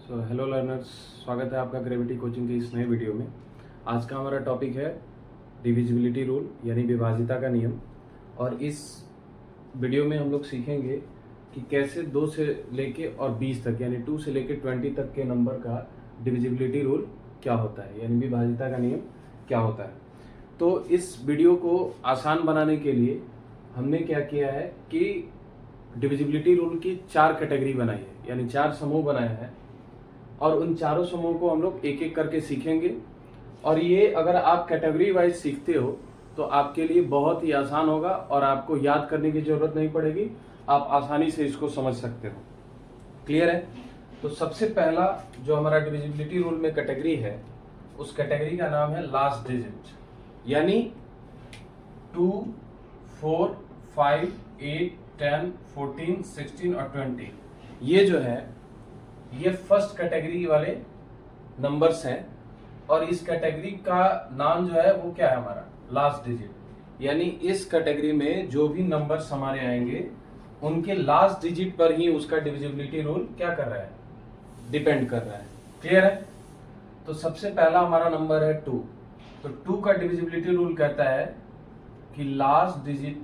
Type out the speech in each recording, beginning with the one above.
So hello learners, स्वागत है आपका ग्रेविटी कोचिंग के इस नए वीडियो में। आज का हमारा टॉपिक है डिविजिबिलिटी रूल यानी विभाजिता का नियम। और इस वीडियो में हम लोग सीखेंगे कि कैसे 2 से लेके और 20 तक यानी 2 से लेके 20 तक के नंबर का डिविजिबिलिटी रूल क्या होता है यानी विभाजिता का नियम क्या होता है। तो इस वीडियो को आसान बनाने के लिए हमने क्या किया है कि डिविजिबिलिटी रूल की 4 कैटेगरी बनाई है यानी 4 समूह बनाए हैं और उन चारों समूह को हम लोग एक एक करके सीखेंगे। और ये अगर आप कैटेगरी वाइज सीखते हो तो आपके लिए बहुत ही आसान होगा और आपको याद करने की जरूरत नहीं पड़ेगी, आप आसानी से इसको समझ सकते हो। क्लियर है? तो सबसे पहला जो हमारा डिविजिबिलिटी रूल में कैटेगरी है उस कैटेगरी का नाम है लास्ट डिजिट यानी 2, 4, 5, 8, 10, 14, 16 और 20। ये जो है ये फर्स्ट कैटेगरी वाले नंबर्स हैं और इस कैटेगरी का नाम जो है वो क्या है हमारा लास्ट डिजिट। यानी इस कैटेगरी में जो भी नंबर्स हमारे आएंगे उनके लास्ट डिजिट पर ही उसका डिविजिबिलिटी रूल क्या कर रहा है, डिपेंड कर रहा है। क्लियर है? तो सबसे पहला हमारा नंबर है 2। तो 2 का डिविजिबिलिटी रूल कहता है कि last digit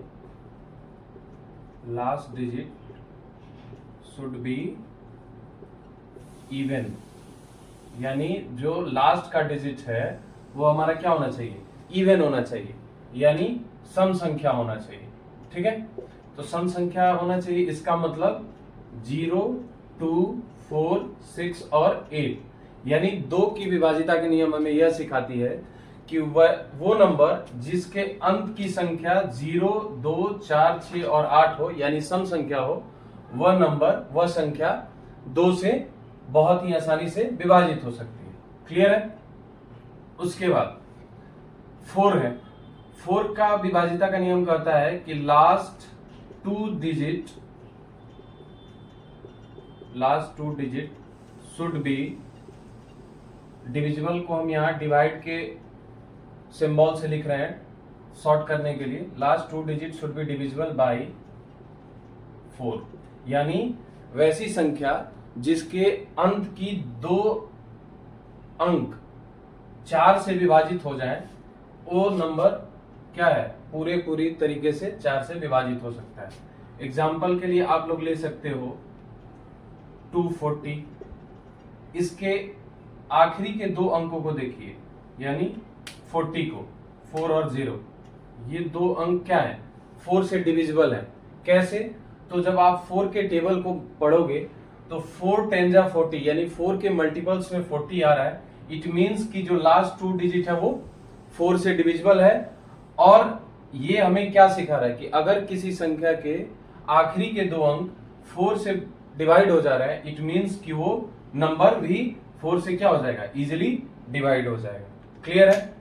should be even यानी जो लास्ट का डिजिट है वो हमारा क्या होना चाहिए, इवन होना चाहिए यानी सम संख्या होना चाहिए। ठीक है? तो सम संख्या होना चाहिए, इसका मतलब 0, 2, 4, 6 और 8 यानी 2 की विभाजिता के नियम हमें यह सिखाती है कि वो नंबर जिसके अंत की संख्या 0, 2, 4, 6 और 8 हो यानी सम संख्या हो, वह संख्या 2 से बहुत ही आसानी से विभाजित हो सकती है। क्लियर है? उसके बाद 4 है। 4 का विभाजिता का नियम कहता है कि last two digit should be divisible को हम यहां डिवाइड के सिंबल से लिख रहे हैं शॉर्ट करने के लिए। Last 2 digit should be divisible by 4 यानी वैसी संख्या जिसके अंत की 2 अंक 4 से विभाजित हो जाएं, वो नंबर क्या है, पूरी तरीके से 4 से विभाजित हो सकता है। एग्जाम्पल के लिए आप लोग ले सकते हो 240। इसके आखिरी के 2 अंकों को देखिए यानी 40 को 4 और 0, ये 2 अंक क्या है, 4 से डिविजिबल है। कैसे? तो जब आप 4 के टेबल को पढ़ोगे तो 4 10 जा 40 यानी 4 के मल्टीपल्स में 40 आ रहा है। इट मींस कि जो लास्ट 2 डिजिट है वो 4 से डिविजिबल है। और ये हमें क्या सिखा रहा है कि अगर किसी संख्या के आखिरी के 2 अंक 4 से डिवाइड हो जा रहे हैं, इट मींस कि वो नंबर भी 4 से क्या हो जाएगा, इजिली डिवाइड हो जाएगा। क्लियर है?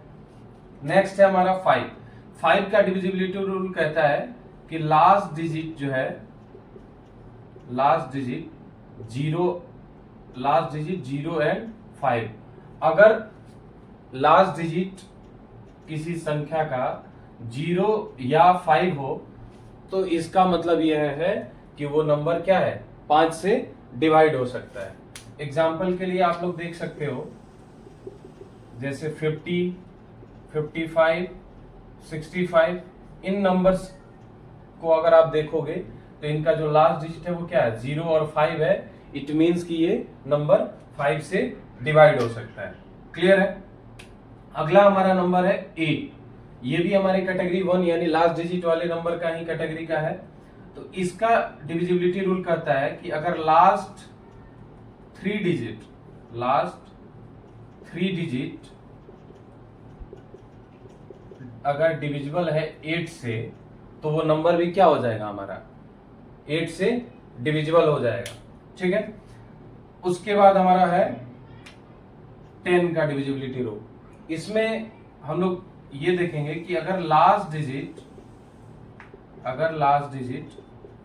नेक्स्ट है हमारा 5। 5 का डिविजिबिलिटी रूल कहता है कि लास्ट डिजिट जो है, लास्ट डिजिट 0 एंड 5। अगर लास्ट डिजिट किसी संख्या का 0 या 5 हो तो इसका मतलब यह है कि वो नंबर क्या है, 5 से डिवाइड हो सकता है। एग्जाम्पल के लिए आप लोग देख सकते हो जैसे 50, 55, 65। इन नंबर्स को अगर आप देखोगे तो इनका जो लास्ट डिजिट है वो क्या है, 0 और 5 है। इट मींस कि ये नंबर 5 से डिवाइड हो सकता है। क्लियर है? अगला हमारा नंबर है 8। ये भी हमारे कैटेगरी 1 यानी लास्ट डिजिट वाले नंबर का ही कैटेगरी का है। तो इसका डिविजिबिलिटी रूल कहता है कि अगर लास्ट 3 डिजिट अगर डिविजिबल है 8 से तो वो नंबर भी क्या हो जाएगा, हमारा 8 से डिविजिबल हो जाएगा। ठीक है? उसके बाद हमारा है 10 का डिविजिबिलिटी रूल। इसमें हम लोग ये देखेंगे कि अगर लास्ट डिजिट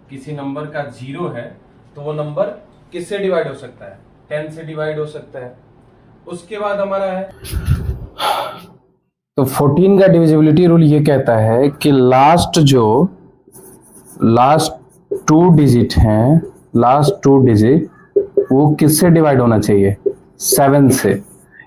किसी नंबर का 0 है तो वो नंबर किससे डिवाइड हो सकता है, 10 से डिवाइड हो सकता है। उसके बाद हमारा है तो 14 का डिविजिबिलिटी रूल ये कहता है कि लास्ट 2 डिजिट हैं, लास्ट 2 डिजिट वो किससे डिवाइड होना चाहिए? 7 से।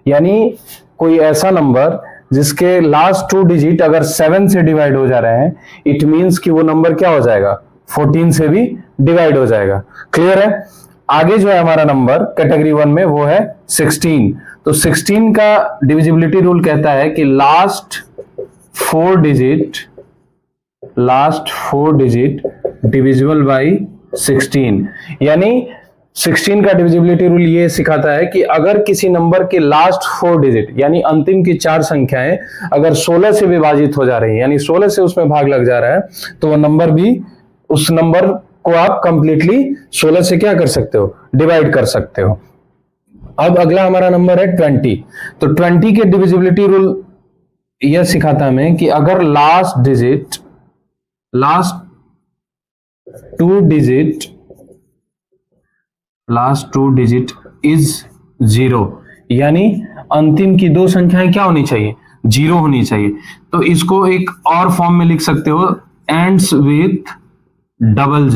यानी कोई ऐसा नंबर जिसके लास्ट 2 डिजिट अगर 7 से डिवाइड हो जा रहे हैं, इट मींस कि वो नंबर क्या हो जाएगा? 14 से भी डिवाइड हो जाएगा। क्लियर है? आगे जो है हमारा नंबर कैटेगरी 1 में वो है 16। तो 16 का डिविजिबिलिटी रूल कहता है कि लास्ट 4 डिजिट डिविजिबल बाई 16। यानी 16 का डिविजिबिलिटी रूल ये सिखाता है कि अगर किसी नंबर के लास्ट 4 डिजिट यानी अंतिम की 4 संख्याएं अगर 16 से विभाजित हो जा रही है, यानी 16 से उसमें भाग लग जा रहा है, तो वो नंबर भी, उस नंबर को आप कंप्लीटली 16 से क्या कर सकते हो? डिवाइड कर सकते हो। अब अगला हमारा नंबर है 20। तो 20 के डिविजिबिलिटी रूल यह सिखाता हमें कि अगर लास्ट 2 डिजिट इज 0, यानी अंतिम की 2 संख्याएं क्या होनी चाहिए? 0 होनी चाहिए। तो इसको एक और फॉर्म में लिख सकते हो, एंड्स विथ डबल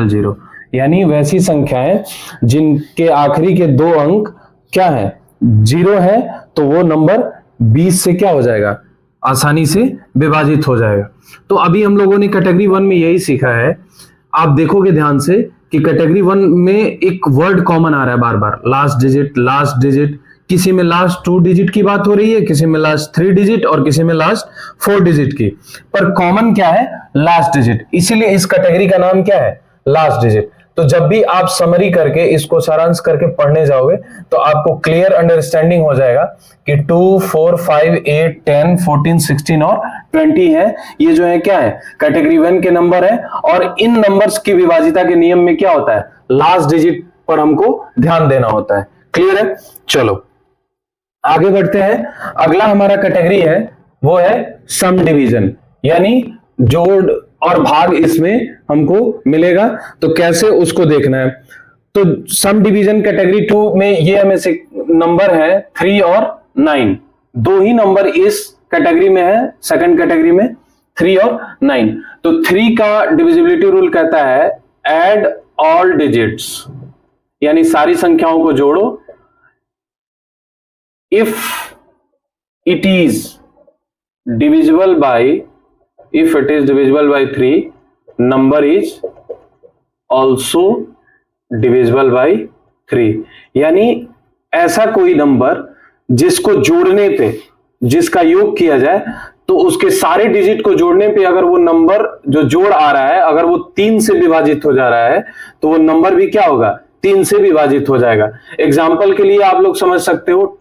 जीरो। यानी वैसी संख्याएं जिनके आखिरी के 2 अंक क्या है? 0 है, तो वो नंबर 20 से क्या हो जाएगा? आसानी से विभाजित हो जाएगा। तो अभी हम लोगों ने कैटेगरी 1 में यही सीखा है। आप देखोगे ध्यान से कि कैटेगरी 1 में एक वर्ड कॉमन आ रहा है बार बार, लास्ट डिजिट। किसी में लास्ट 2 डिजिट की बात हो रही है, किसी में लास्ट 3 डिजिट और किसी में लास्ट 4 डिजिट की, पर कॉमन क्या है? Last digit. इसीलिए इस कैटेगरी का नाम क्या है? Last digit. तो जब भी आप समरी करके इसको सारांश करके पढ़ने जाओगे तो आपको क्लियर अंडरस्टैंडिंग हो जाएगा कि 2, 4, 5, 8, 10, 14, 16 और 20 है। ये जो है क्या है? कैटेगरी 1 के नंबर है। और इन नंबर्स की विभाजिता के नियम में क्या होता है? लास्ट डिजिट पर हमको ध्यान देना होता है। क्लियर है? चलो आगे बढ़ते हैं। अगला हमारा कैटेगरी है वो है सम डिवीजन, यानी जोड़ और भाग इसमें हमको मिलेगा। तो कैसे उसको देखना है? तो सम डिवीजन कैटेगरी 2 में ये हमें से नंबर है 3 और 9। 2 ही नंबर इस कैटेगरी में है, सेकंड कैटेगरी में 3 और 9। तो 3 का डिविजिबिलिटी रूल कहता है ऐड ऑल डिजिट्स, यानी सारी संख्याओं को जोड़ो। If it is divisible by 3, number is also divisible by 3। यानी ऐसा कोई नंबर जिसको जोड़ने पे, जिसका योग किया जाए, तो उसके सारे डिजिट को जोड़ने पे अगर वो नंबर जो जोड़ आ रहा है अगर वो 3 से विभाजित हो जा रहा है, तो वो नंबर भी क्या होगा? 3 से विभाजित हो जाएगा। एग्जाम्पल के लिए आप लोग समझ सकते हो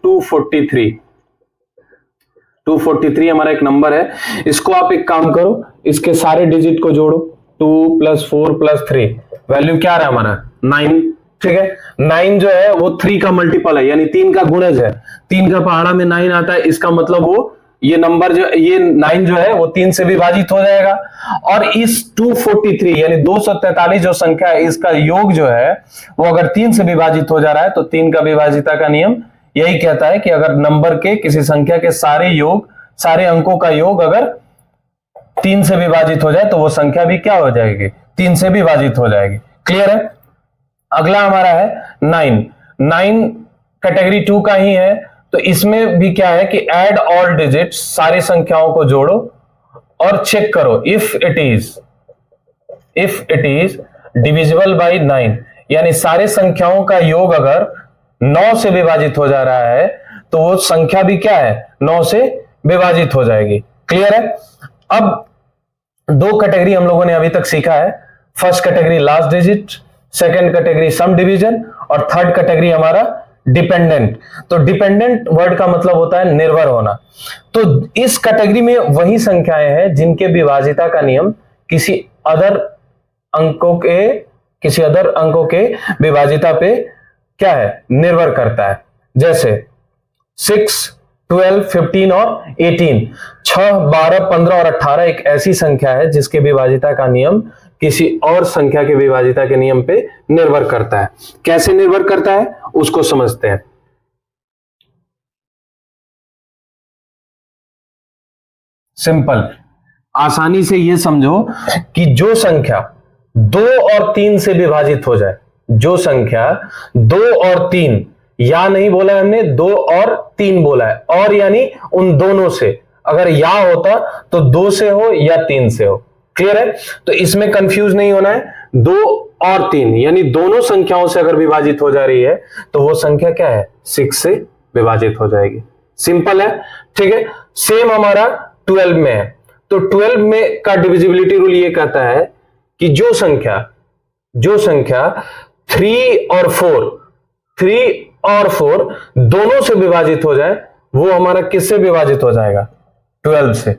243 हमारा एक नंबर है। इसको आप एक काम करो, इसके सारे डिजिट को जोड़ो। 2 + 4 + 3, वैल्यू क्या आ रहा है हमारा? 9। ठीक है, 9 जो है वो 3 का मल्टीपल है, यानी 3 का गुणज है। 3 का पहाड़ा में 9 आता है, इसका मतलब वो ये नंबर जो ये 9 जो है वो 3 से विभाजित हो जाएगा। और इस 243 यानी 243 जो संख्या है, इसका योग जो है वो अगर 3 से विभाजित हो जा रहा है, तो 3 का विभाजिता का नियम यही कहता है कि अगर नंबर के किसी संख्या के सारे अंकों का योग अगर 3 से विभाजित हो जाए तो वो संख्या भी क्या हो जाएगी? 3 से विभाजित हो जाएगी। क्लियर है? अगला हमारा है 9 कैटेगरी 2 का ही है। तो इसमें भी क्या है कि ऐड ऑल डिजिट्स, सारी संख्याओं को जोड़ो और चेक करो if it is divisible by 9, यानी सारे संख्याओं का योग अगर 9 से विभाजित हो जा रहा है तो वो संख्या भी क्या है? 9 से विभाजित हो जाएगी। क्लियर है? अब 2 कैटेगरी हम लोगों ने अभी तक सीखा है। First category last digit, second category sum division, और थर्ड कैटेगरी हमारा डिपेंडेंट। तो डिपेंडेंट वर्ड का मतलब होता है निर्भर होना। तो इस कैटेगरी में वही संख्याएं हैं जिनके विभाजिता का नियम किसी अदर अंकों के विभाजिता पे क्या है? निर्भर करता है। जैसे 6, 12, 15 और 18, 6, 12, 15 और 18 एक ऐसी संख्या है जिसके विभाजिता का नियम किसी और संख्या के विभाजिता के नियम पे निर्भर करता है। कैसे निर्भर करता है उसको समझते हैं। सिंपल, आसानी से ये समझो कि जो संख्या 2 और 3 से विभाजित हो जाए, जो संख्या 2 और 3, या नहीं बोला हमने, 2 और 3 बोला है, और यानी उन दोनों से, अगर या होता तो 2 से हो या 3 से हो। क्लियर है? तो इसमें कंफ्यूज नहीं होना है। 2 और 3 यानी दोनों संख्याओं से अगर विभाजित हो जा रही है तो वो संख्या क्या है? 6 से विभाजित हो जाएगी। सिंपल है, ठीक है। सेम हमारा 12 में है। तो 12 में का डिविजिबिलिटी रूल ये कहता है कि जो संख्या 3 और 4 दोनों से विभाजित हो जाए वो हमारा किससे विभाजित हो जाएगा? 12 से।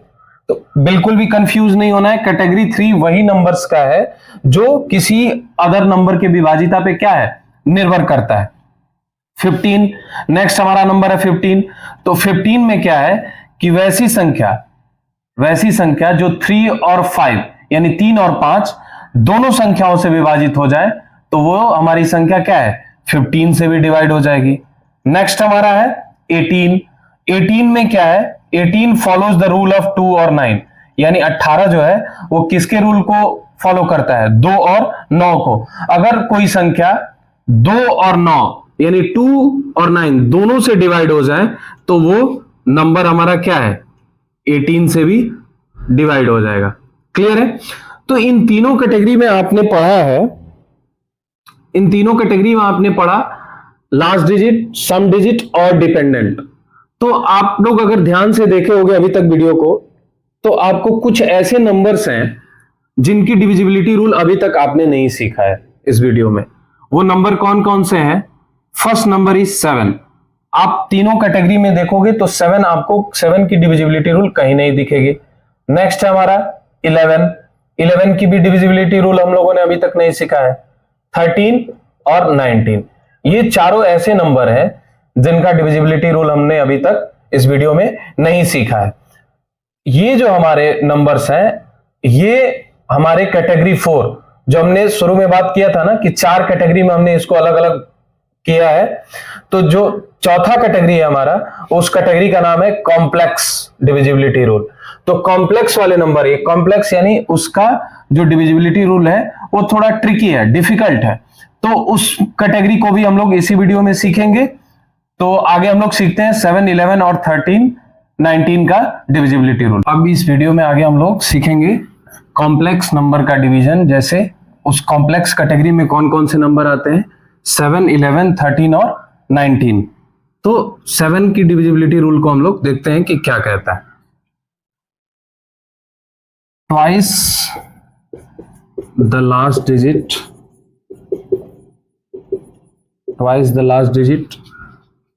तो बिल्कुल भी कंफ्यूज नहीं होना है। कैटेगरी 3 वही नंबर्स का है जो किसी अदर नंबर के विभाजिता पे क्या है? निर्भर करता है। 15 नेक्स्ट हमारा नंबर है 15। तो 15 में क्या है कि वैसी संख्या जो 3 और 5 यानी 3 और 5 दोनों संख्याओं से विभाजित हो जाए तो वो हमारी संख्या क्या है? 15 से भी डिवाइड हो जाएगी। नेक्स्ट हमारा है 18। 18 में क्या है? 18 फॉलोज द रूल ऑफ 2 और 9 यानी 18 जो है वो किसके रूल को फॉलो करता है? 2 और 9 को। अगर कोई संख्या 2 और 9 यानी 2 और 9 दोनों से डिवाइड हो जाए तो वो नंबर हमारा क्या है? 18 से भी डिवाइड हो जाएगा। क्लियर है? तो इन तीनों कैटेगरी में आपने पढ़ा लास्ट डिजिट, सम डिजिट और डिपेंडेंट। तो आप लोग अगर ध्यान से देखे होंगे अभी तक वीडियो को तो आपको कुछ ऐसे नंबर्स हैं जिनकी डिविजिबिलिटी रूल अभी तक आपने नहीं सीखा है इस वीडियो में। वो नंबर कौन कौन से हैं? First number is 7। आप तीनों कैटेगरी में देखोगे तो 7 आपको 7 की डिविजिबिलिटी रूल कहीं नहीं दिखेगी। नेक्स्ट है हमारा 11 की भी डिविजिबिलिटी रूल हम लोगों ने अभी तक नहीं सीखा है। 13 और 19 ये चारों ऐसे नंबर हैं जिनका डिविजिबिलिटी रूल हमने अभी तक इस वीडियो में नहीं सीखा है। ये जो हमारे नंबर्स हैं ये हमारे कैटेगरी 4 जो हमने शुरू में बात किया था ना कि 4 कैटेगरी में हमने इसको अलग अलग किया है। तो जो चौथा कैटेगरी है हमारा उस कैटेगरी का नाम है कॉम्प्लेक्स डिविजिबिलिटी रूल। तो कॉम्प्लेक्स वाले नंबर, ये कॉम्प्लेक्स यानी उसका जो डिविजिबिलिटी रूल है वो थोड़ा ट्रिकी है, डिफिकल्ट है। तो उस कैटेगरी को भी हम लोग इसी वीडियो में सीखेंगे। तो आगे हम लोग सीखते हैं 7, 11 और 13, 19 का डिविजिबिलिटी रूल। अब इस वीडियो में आगे हम लोग सीखेंगे कॉम्प्लेक्स नंबर का डिवीजन, जैसे उस कॉम्प्लेक्स कैटेगरी में कौन कौन से नंबर आते हैं? 7, 11, 13 और 19। तो 7 की डिविजिबिलिटी रूल को हम लोग देखते हैं कि क्या कहता है। Twice the last digit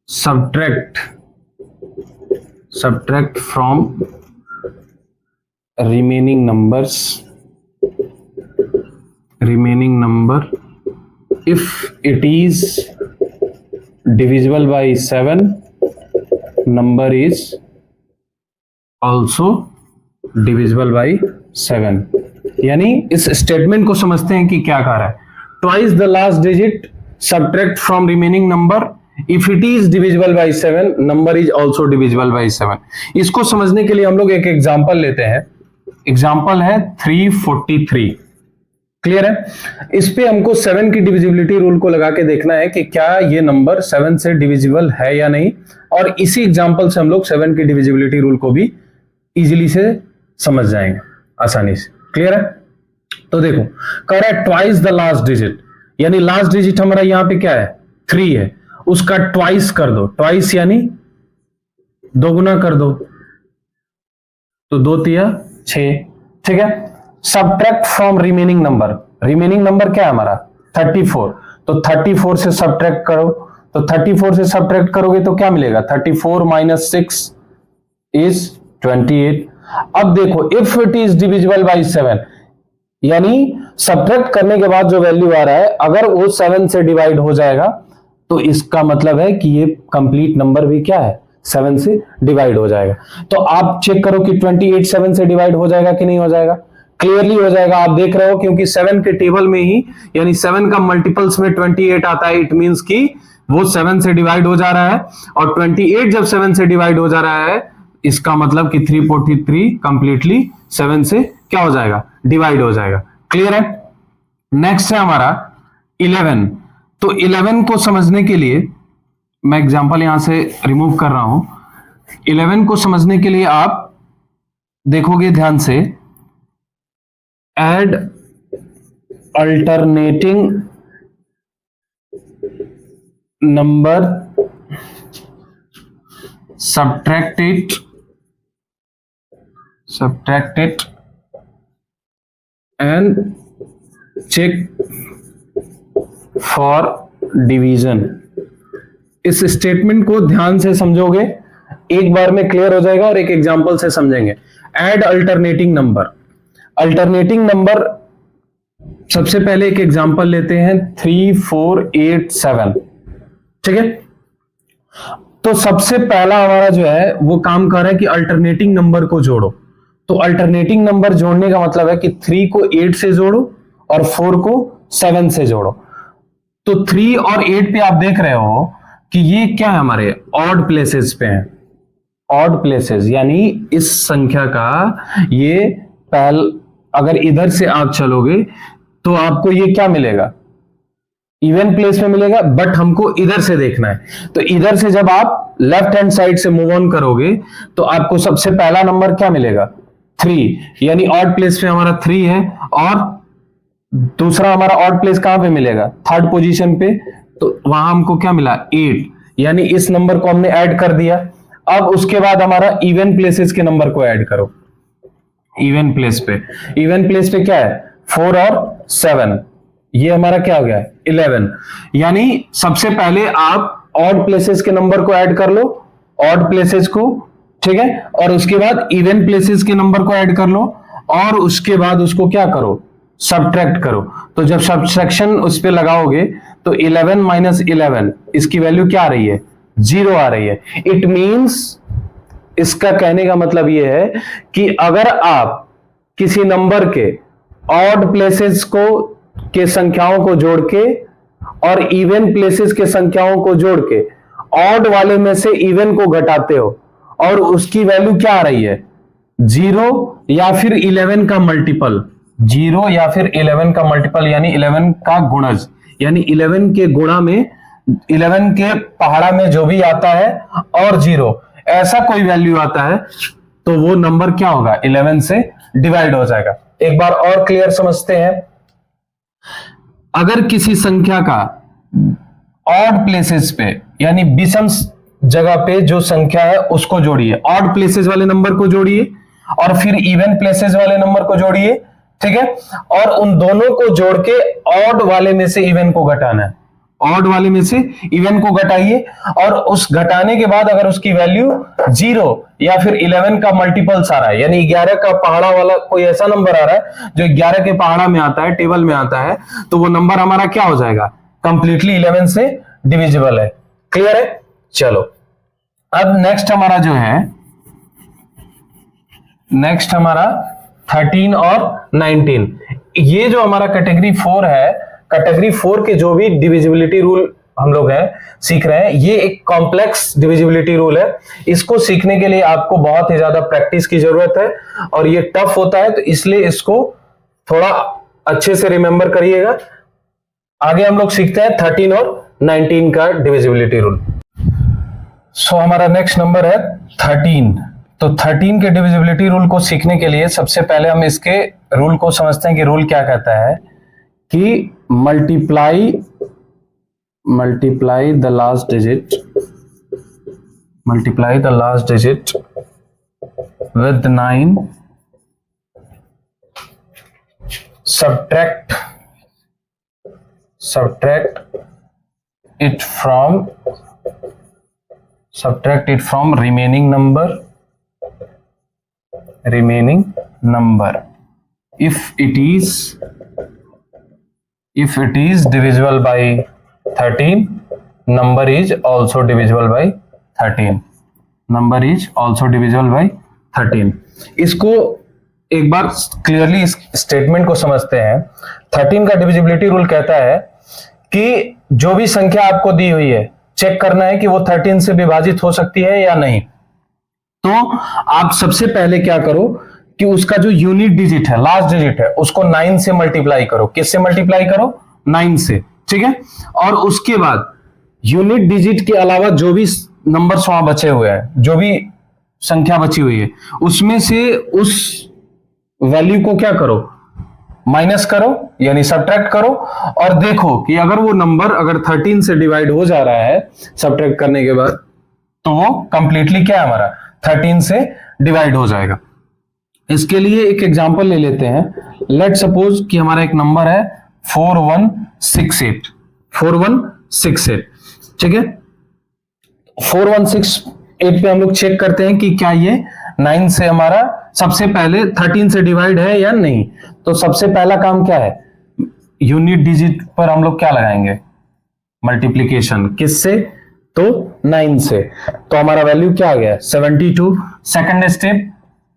subtract from remaining number if it is divisible by 7 number is also divisible by 7। यानी इस स्टेटमेंट को समझते हैं कि क्या कह रहा है। Twice the last digit subtract from remaining number if it is divisible by 7 number is also divisible by 7। इसको समझने के लिए हम लोग एक एग्जांपल लेते हैं। एग्जांपल है 343। क्लियर है? इस पे हमको 7 की डिविजिबिलिटी रूल को लगा के देखना है कि क्या ये नंबर 7 से डिविजिबल है या नहीं, और इसी एग्जांपल से हम लोग 7 की डिविजिबिलिटी रूल को भी इजीली से समझ जाएंगे आसानी से। क्लियर है? तो देखो कह रहा है ट्वाइस द लास्ट डिजिट, यानी लास्ट डिजिट हमारा यहां पे क्या है? 3 है, उसका ट्वाइस कर दो। ट्वाइस यानी दोगुना कर दो, तो 2 तिया 6। ठीक है? सब्ट्रैक्ट फ्रॉम रिमेनिंग नंबर क्या है हमारा? 34। तो 34 से सब्ट्रैक्ट करो, तो 34 से सब्ट्रैक्ट करोगे तो क्या मिलेगा? 34 माइनस 6 इज 28। अब देखो if it is divisible by 7 यानी सब्ट्रैक्ट करने के बाद जो वैल्यू आ रहा है अगर वो 7 से डिवाइड हो जाएगा तो इसका मतलब है कि ये कंप्लीट नंबर भी क्या है? 7 से डिवाइड हो जाएगा। तो आप चेक करो कि 28 7 से डिवाइड हो जाएगा कि नहीं हो जाएगा? क्लियरली हो जाएगा। आप देख रहे हो क्योंकि 7 के टेबल में ही यानी 7 का मल्टीपल्स में 28 आता है। इट मींस कि वो 7 से डिवाइड हो जा रहा है, और 28 जब 7 से डिवाइड हो जा रहा है इसका मतलब कि 343 कंप्लीटली 7 से क्या हो जाएगा? डिवाइड हो जाएगा। क्लियर है? नेक्स्ट है हमारा 11। तो 11 को समझने के लिए मैं एग्जांपल यहां से रिमूव कर रहा हूं। 11 को समझने के लिए आप देखोगे ध्यान से, add alternating number, subtract it and check for division। इस स्टेटमेंट को ध्यान से समझोगे, एक बार में क्लियर हो जाएगा और एक एग्जांपल से समझेंगे। Add alternating number, alternating number सबसे पहले एक एग्जांपल लेते हैं 3, 4, 8, 7, ठीक है। तो सबसे पहला हमारा जो है वो काम कर रहा है कि अल्टरनेटिंग नंबर को जोड़ो। तो अल्टरनेटिंग नंबर जोड़ने का मतलब है कि 3 को 8 से जोड़ो और 4 को 7 से जोड़ो। तो 3 और 8 पे आप देख रहे हो कि ये क्या है, हमारे ऑड प्लेसेस पे हैं। ऑड प्लेसेस यानी इस संख्या का ये अगर इधर से आप चलोगे तो आपको ये क्या मिलेगा, इवन प्लेस में मिलेगा, बट हमको इधर से देखना है। तो इधर से जब आप लेफ्ट हैंड साइड से मूव ऑन करोगे तो आपको सबसे पहला नंबर क्या मिलेगा, 3, यानी ऑड प्लेस पे हमारा 3 है। और दूसरा हमारा ऑड प्लेस कहां पे मिलेगा, थर्ड पोजीशन पे, तो वहां हमको क्या मिला, 8, यानी इस नंबर को हमने ऐड कर दिया। अब उसके बाद हमारा इवन प्लेसेस के नंबर को ऐड करो। इवन प्लेस पे क्या है, 4 और 7, ये हमारा क्या हो गया, 11। यानी सबसे पहले आप ऑड प्लेसेस के नंबर को ऐड कर लो, ऑड प्लेसेस को, ठीक है, और उसके बाद इवन प्लेसेस के नंबर को ऐड कर लो और उसके बाद उसको क्या करो, सब्ट्रैक्ट करो। तो जब सब्ट्रैक्शन उस पे लगाओगे तो 11 माइनस 11, इसकी वैल्यू क्या आ रही है, 0 आ रही है। इट मींस, इसका कहने का मतलब यह है कि अगर आप किसी नंबर के ऑड प्लेसेस को के संख्याओं को जोड़ के और इवन प्लेसेस के संख्याओं को जोड़ के ऑड वाले में से इवन को घटाते हो और उसकी वैल्यू क्या आ रही है, 0 या फिर 11 का मल्टीपल, 0 या फिर 11 का मल्टीपल, यानी 11 का गुणज, यानी 11 के गुणा में, 11 के पहाड़ा में जो भी आता है और 0 ऐसा कोई वैल्यू आता है तो वो नंबर क्या होगा, 11 से डिवाइड हो जाएगा। एक बार और क्लियर समझते हैं। अगर किसी संख्या का ऑड प्लेसेस पे यानी विषम जगह पे जो संख्या है उसको जोड़िए, ऑड प्लेसेस वाले नंबर को जोड़िए और फिर इवन प्लेसेस वाले नंबर को जोड़िए, ठीक है, और उन दोनों को जोड़ के ऑड वाले में से इवन को घटाना है। ऑड वाले में से इवन को घटाइए और उस घटाने के बाद अगर उसकी वैल्यू 0 या फिर 11 का मल्टीपल्स आ रहा है, यानी 11 का पहाड़ा वाला कोई ऐसा नंबर आ रहा है जो 11 के पहाड़ा में आता है, टेबल में आता है, तो वो नंबर हमारा क्या हो जाएगा, कंप्लीटली 11 से डिविजिबल है। क्लियर है? चलो अब नेक्स्ट हमारा जो है, नेक्स्ट हमारा 13 और 19, ये जो हमारा कैटेगरी 4 है, कैटेगरी 4 के जो भी डिविजिबिलिटी रूल हम लोग हैं सीख रहे हैं, ये एक कॉम्प्लेक्स डिविजिबिलिटी रूल है। इसको सीखने के लिए आपको बहुत ही ज्यादा प्रैक्टिस की जरूरत है और ये टफ होता है, तो इसलिए इसको थोड़ा अच्छे से रिमेंबर करिएगा। आगे हम लोग सीखते हैं 13 और 19 का डिविजिबिलिटी रूल। सो हमारा नेक्स्ट नंबर है 13। तो 13 के डिविजिबिलिटी रूल को सीखने के लिए सबसे पहले हम इसके रूल को समझते हैं कि रूल क्या कहता है कि multiply the last digit with 9, subtract it from remaining number if it is divisible by 13, number is also divisible by 13, इसको एक बार क्लियरली इस स्टेटमेंट को समझते हैं। 13 का डिविजिबिलिटी रूल कहता है कि जो भी संख्या आपको दी हुई है चेक करना है कि वो 13 से विभाजित हो सकती है या नहीं। तो आप सबसे पहले क्या करो कि उसका जो यूनिट डिजिट है, लास्ट डिजिट है, उसको 9 से मल्टीप्लाई करो। किससे मल्टीप्लाई करो? 9 से। ठीक है। और उसके बाद यूनिट डिजिट के अलावा जो भी नंबर्स वहां बचे हुए हैं, जो भी संख्या बची हुई है, उसमें से उस वैल्यू को क्या करो, माइनस करो यानी सब्ट्रैक्ट करो, और देखो कि अगर वो नंबर अगर 13 से डिवाइड हो जा रहा है सब्ट्रैक्ट करने के बाद, तो वो कंप्लीटली क्या है, हमारा 13 से डिवाइड हो जाएगा। इसके लिए एक एग्जांपल ले लेते हैं। लेट सपोज कि हमारा एक नंबर है 4168, 4168, ठीक है। 4168 पे हम लोग चेक करते हैं कि क्या ये 9 से हमारा सबसे पहले 13 से डिवाइड है या नहीं। तो सबसे पहला काम क्या है, यूनिट डिजिट पर हम लोग क्या लगाएंगे, मल्टीप्लीकेशन, किससे, तो 9 से। तो हमारा वैल्यू क्या आ गया, 72। सेकंड स्टेप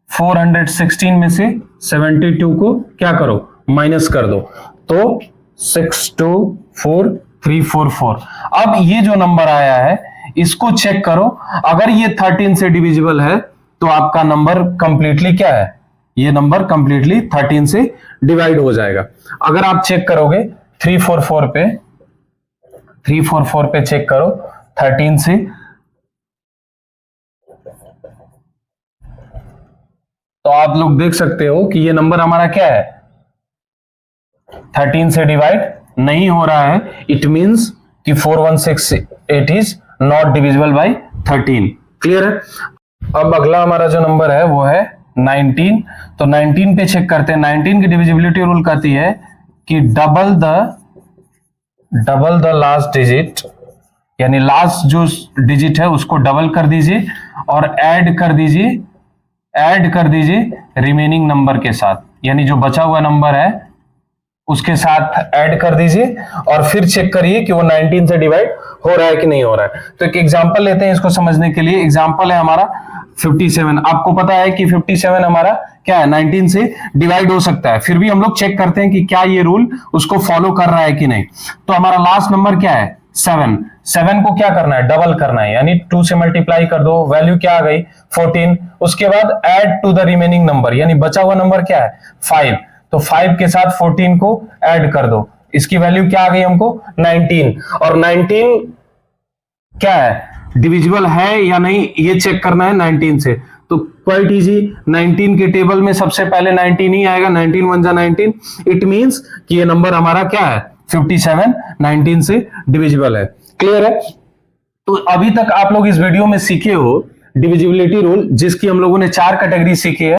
416 में से 72 को क्या करो, माइनस कर दो, तो 624344। अब ये जो नंबर आया है इसको चेक करो, अगर ये 13 से डिविजिबल है तो आपका नंबर कंप्लीटली क्या है, ये नंबर कंप्लीटली 13 से डिवाइड हो जाएगा। अगर आप चेक करोगे 344 पे चेक करो 13 से, तो आप लोग देख सकते हो कि ये नंबर हमारा क्या है, 13 से डिवाइड नहीं हो रहा है। इट मींस कि 4168 is not divisible by 13। Clear है। अब अगला हमारा जो नंबर है वो है 19। तो 19 पे चेक करते हैं। 19 की डिविजिबिलिटी रूल कहती है कि डबल द लास्ट डिजिट, यानी लास्ट जो डिजिट है उसको डबल कर दीजिए और ऐड कर दीजिए रिमेनिंग नंबर के साथ, यानी जो बचा हुआ नंबर है उसके साथ ऐड कर दीजिए और फिर चेक करिए कि वो 19 से डिवाइड हो रहा है कि नहीं हो रहा है। तो एक एग्जांपल लेते हैं इसको समझने के लिए। एग्जांपल है हमारा 57। आपको पता है कि 57 हमारा क्या है, 19 से डिवाइड हो सकता है, फिर भी हम लोग चेक करते हैं कि क्या ये रूल उसको फॉलो कर रहा है कि नहीं। तो हमारा लास्ट नंबर क्या है, 7 को क्या करना है, डबल करना है, यानी 2 से मल्टीप्लाई कर दो, वैल्यू क्या आ गई 14। उसके बाद add to the remaining number, यानी बचा हुआ नंबर क्या है 5, तो 5 के साथ 14 को ऐड कर दो, इसकी वैल्यू क्या आ गई हमको 19। और 19 क्या है, डिविजिबल है या नहीं ये चेक करना है 19 से। तो क्वाइट इजी, 19 के टेबल में सबसे पहले 19 ही आएगा, 19 1 जा 19। इट मींस कि ये नंबर हमारा क्या है 57 19 से डिविजिबल है। क्लियर है। तो अभी तक आप लोग इस वीडियो में सीखे हो डिविजिबिलिटी रूल, जिसकी हम लोगों ने 4 कैटेगरी सीखी है।